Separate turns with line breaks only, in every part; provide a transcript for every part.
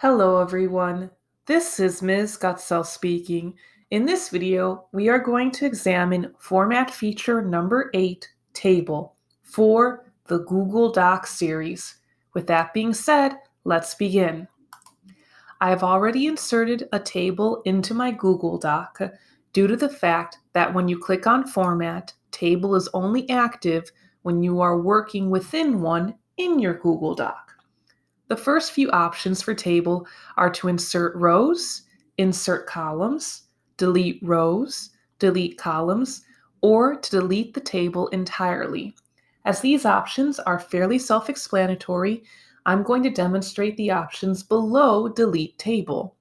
Hello everyone, this is Ms. Gutzel speaking. In this video, we are going to examine format feature number 8, Table, for the Google Docs series. With that being said, let's begin. I have already inserted a table into my Google Doc due to the fact that when you click on Format, Table is only active when you are working within one in your Google Doc. The first few options for table are to insert rows, insert columns, delete rows, delete columns, or to delete the table entirely. As these options are fairly self-explanatory, I'm going to demonstrate the options below delete table.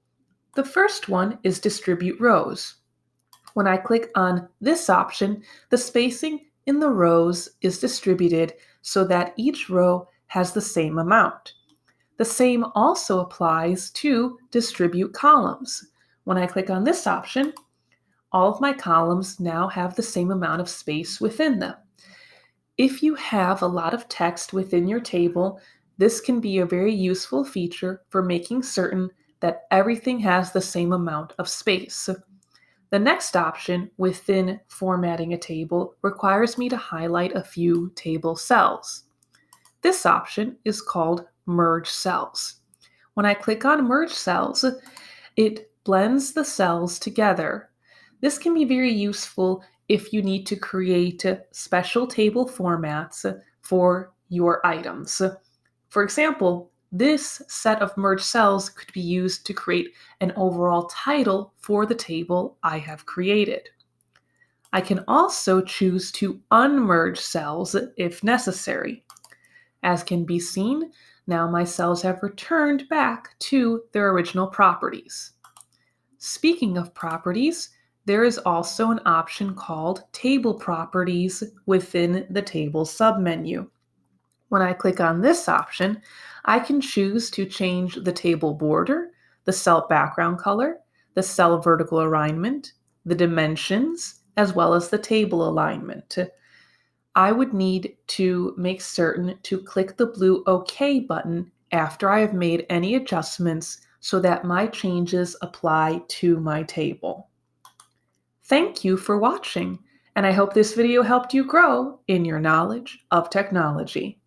The first one is distribute rows. When I click on this option, the spacing in the rows is distributed so that each row has the same amount. The same also applies to distribute columns. When I click on this option, all of my columns now have the same amount of space within them. If you have a lot of text within your table, this can be a very useful feature for making certain that everything has the same amount of space. The next option within formatting a table requires me to highlight a few table cells. This option is called Merge Cells. When I click on Merge Cells, it blends the cells together. This can be very useful if you need to create special table formats for your items. For example, this set of merged cells could be used to create an overall title for the table I have created. I can also choose to unmerge cells if necessary. As can be seen, now my cells have returned back to their original properties. Speaking of properties, there is also an option called Table Properties within the Table submenu. When I click on this option, I can choose to change the table border, the cell background color, the cell vertical alignment, the dimensions, as well as the table alignment. I would need to make certain to click the blue OK button after I have made any adjustments so that my changes apply to my table. Thank you for watching, and I hope this video helped you grow in your knowledge of technology.